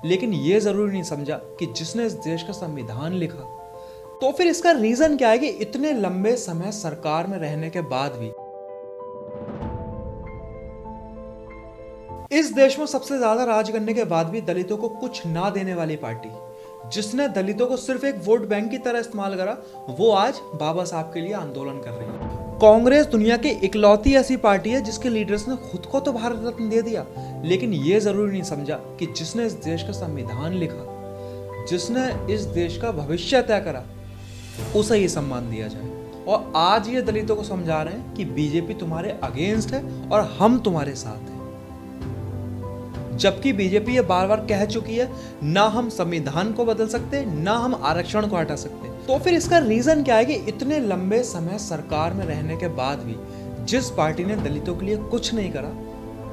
लेकिन ये जरूरी नहीं समझा कि जिसने इस देश का संविधान लिखा। तो फिर इसका रीजन क्या है कि इतने लंबे समय सरकार में रहने के बाद भी इस देश में सबसे ज्यादा राज करने के बाद भी दलितों को कुछ ना देने वाली पार्टी, जिसने दलितों को सिर्फ एक वोट बैंक की तरह इस्तेमाल करा, वो आज बाबा साहब के लिए आंदोलन कर रही है। कांग्रेस दुनिया की इकलौती ऐसी पार्टी है जिसके लीडर्स ने खुद को तो भारत रत्न दे दिया, लेकिन ये जरूरी नहीं समझा कि जिसने इस देश का संविधान लिखा, जिसने इस देश का भविष्य तय करा, उसे ये सम्मान दिया जाए। और आज ये दलितों को समझा रहे हैं कि बीजेपी तुम्हारे अगेंस्ट है और हम तुम्हारे साथ हैं। जबकि बीजेपी ये बार बार कह चुकी है, ना हम संविधान को बदल सकते, ना हम आरक्षण को हटा सकते। तो फिर इसका रीजन क्या है कि इतने लंबे समय सरकार में रहने के बाद भी जिस पार्टी ने दलितों के लिए कुछ नहीं करा,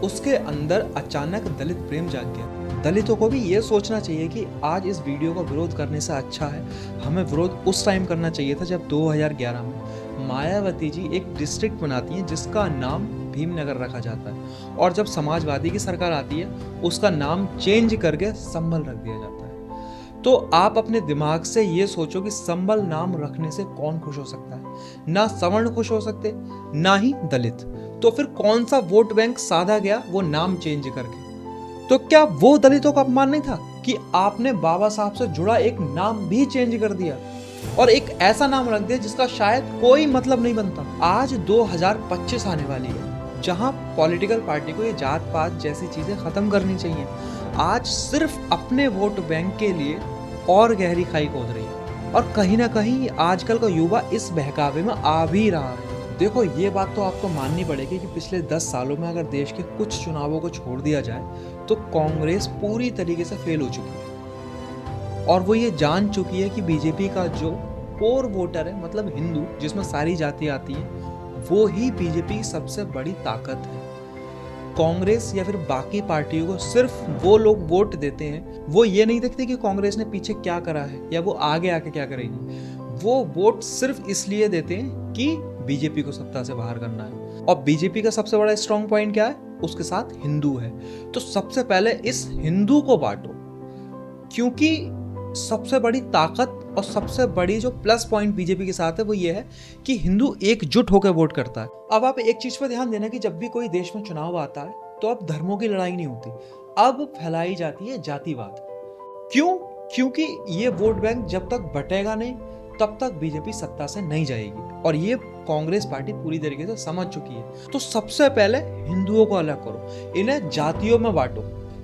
उसके अंदर अचानक दलित प्रेम जाग गया। दलितों को भी ये सोचना चाहिए कि आज इस वीडियो का विरोध करने से अच्छा है हमें विरोध उस टाइम करना चाहिए था जब 2011 में मायावती जी एक डिस्ट्रिक्ट बनाती हैं जिसका नाम भीमनगर रखा जाता है, और जब समाजवादी की सरकार आती है उसका नाम चेंज करके संभल रख दिया जाता है। तो आप अपने दिमाग से ये सोचो कि संभल नाम रखने से कौन खुश हो सकता है? ना सवर्ण खुश हो सकते, ना ही दलित। तो फिर कौन सा वोट बैंक साधा गया वो नाम चेंज करके? तो क्या वो दलितों का अपमान नहीं था कि आपने बाबा साहब से जुड़ा एक नाम भी चेंज कर दिया और एक ऐसा नाम रख दिया जिसका शायद कोई मतलब नहीं बनता? आज 2025 आने वाली है जहां पॉलिटिकल पार्टी को ये जात पात जैसी चीजें खत्म करनी चाहिए। आज सिर्फ अपने वोट बैंक के लिए और गहरी खाई खोद रही है, और कहीं ना कहीं आजकल का युवा इस बहकावे में आ भी रहा है। देखो, ये बात तो आपको माननी पड़ेगी कि पिछले 10 सालों में अगर देश के कुछ चुनावों को छोड़ दिया जाए तो कांग्रेस पूरी तरीके से फेल हो चुकी है, और वो ये जान चुकी है कि बीजेपी का जो कोर वोटर है, मतलब हिंदू जिसमें सारी जातियां आती हैं, वो ही बीजेपी की सबसे बड़ी ताकत है। कांग्रेस या फिर बाकी पार्टियों को सिर्फ वो लोग वोट देते हैं, वो ये नहीं देखते कि कांग्रेस ने पीछे क्या करा है या वो आगे आके क्या करेगी। वो वोट सिर्फ इसलिए देते हैं कि बीजेपी को सत्ता से बाहर करना है। और बीजेपी का सबसे बड़ा स्ट्रॉन्ग पॉइंट क्या है? उसके साथ हिंदू है। तो सबसे पहले इस हिंदू को बांटो, क्योंकि सबसे बड़ी ताकत और सबसे बड़ी जो प्लस पॉइंट बीजेपी के साथ है वो ये है कि हिंदू एकजुट होकर वोट करता है। अब आप एक चीज पर ध्यान देना कि जब भी कोई देश में चुनाव आता है तो अब धर्मों की लड़ाई नहीं होती, अब फैलाई जाती है जातिवाद। क्यों? क्योंकि ये वोट बैंक जब तक बटेगा नहीं तब तक बीजेपी सत्ता से नहीं जाएगी, और ये कांग्रेस पार्टी पूरी तरीके से समझ चुकी है। तो सबसे पहले हिंदुओं को अलग करो, इन्हें जातियों में बांटो,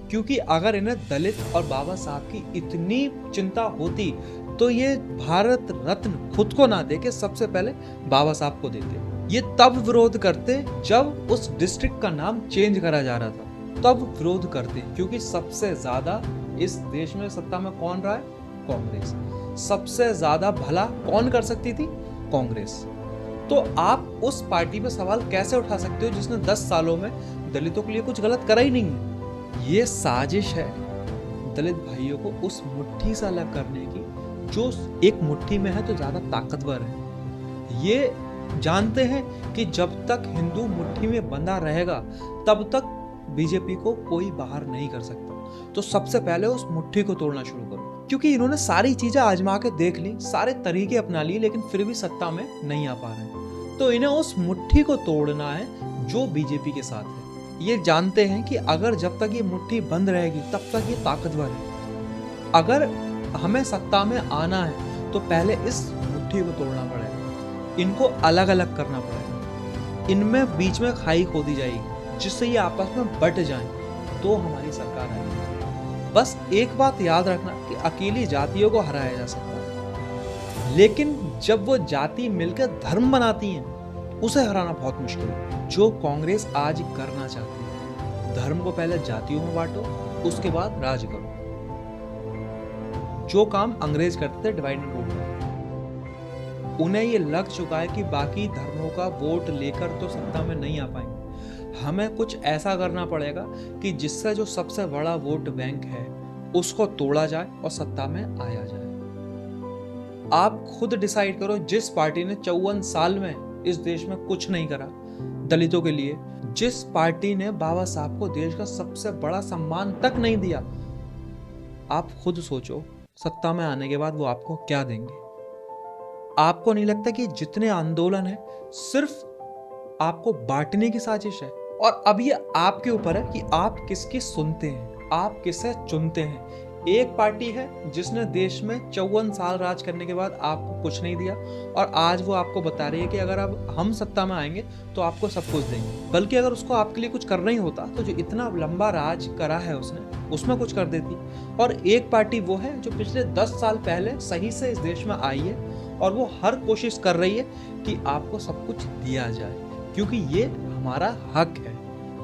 क्योंकि अगर इन्हें दलित और बाबा साहब की इतनी चिंता होती तो ये भारत रत्न खुद को ना देके सबसे पहले बाबा साहब को देते। ये तब विरोध करते जब उस डिस्ट्रिक्ट का नाम चेंज करा जा रहा था, तब विरोध करते, क्योंकि सबसे ज्यादा इस देश में सत्ता में कौन रहा है? कांग्रेस। सबसे ज्यादा भला कौन कर सकती थी? कांग्रेस। तो आप उस पार्टी पे सवाल कैसे उठा सकते हो जिसने 10 सालों में दलितों के लिए कुछ गलत करा ही नहीं? ये साजिश है दलित भाइयों को उस मुट्ठी से अलग करने की जो एक मुट्ठी में है तो ज्यादा ताकतवर है। ये जानते हैं कि जब तक हिंदू मुट्ठी में बंधा रहेगा तब तक बीजेपी को कोई बाहर नहीं कर सकता। तो सबसे पहले उस मुट्ठी को तोड़ना शुरू करो, क्योंकि इन्होंने सारी चीजें आजमा के देख ली, सारे तरीके अपना लिए, लेकिन फिर भी सत्ता में नहीं आ पा रहे। तो इन्हें उस मुट्ठी को तोड़ना है जो बीजेपी के साथ है। ये जानते हैं कि अगर जब तक ये मुट्ठी बंद रहेगी तब तक ये ताकतवर है। अगर हमें सत्ता में आना है तो पहले इस मुट्ठी को तोड़ना पड़ेगा, इनको अलग अलग करना पड़ेगा, इनमें बीच में खाई खोदी जाएगी जिससे ये आपस में बट जाएं, तो हमारी सरकार आएगी। बस एक बात याद रखना कि अकेली जातियों को हराया जा सकता है, लेकिन जब वो जाति मिलकर धर्म बनाती हैं उसे हराना बहुत मुश्किल है, जो कांग्रेस आज करना चाहती है। धर्म को पहले जातियों में बांटो, उसके बाद राज करो, जो काम अंग्रेज करते थे डिवाइड एंड रूल में। उन्हें ये लग चुका है कि बाकी धर्मों का वोट लेकर तो सत्ता में नहीं आ पाएंगे, हमें कुछ ऐसा करना पड़ेगा कि जिससे जो सबसे बड़ा वोट बैंक है उसको तोड़ा जाए और सत्ता में आया जाए। आप खुद डिसाइड करो, जिस पार्टी ने 54 साल में इस देश में कुछ नहीं करा दलितों के लिए, जिस पार्टी ने बाबा साहब को देश का सबसे बड़ा सम्मान तक नहीं दिया, आप खुद सोचो, सत्ता में आने के बाद वो आपको क्या देंगे? आपको नहीं लगता कि जितने आंदोलन है सिर्फ आपको बांटने की साजिश है? और अब ये आपके ऊपर है कि आप किसकी सुनते हैं, आप किसे चुनते हैं। एक पार्टी है जिसने देश में 54 साल राज करने के बाद आपको कुछ नहीं दिया, और आज वो आपको बता रही है कि अगर अब हम सत्ता में आएंगे तो आपको सब कुछ देंगे। बल्कि अगर उसको आपके लिए कुछ करना ही होता तो जो इतना लंबा राज करा है उसने, उसमें कुछ कर देती। और एक पार्टी वो है जो पिछले 10 साल पहले सही से इस देश में आई है, और वो हर कोशिश कर रही है कि आपको सब कुछ दिया जाए, क्योंकि ये हमारा हक है।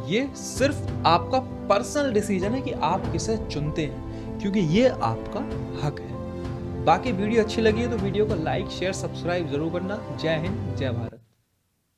ये सिर्फ आपका पर्सनल डिसीजन है कि आप किसे चुनते हैं, क्योंकि ये आपका हक है। बाकी वीडियो अच्छी लगी है तो वीडियो को लाइक, शेयर, सब्सक्राइब जरूर करना। जय हिंद, जय भारत।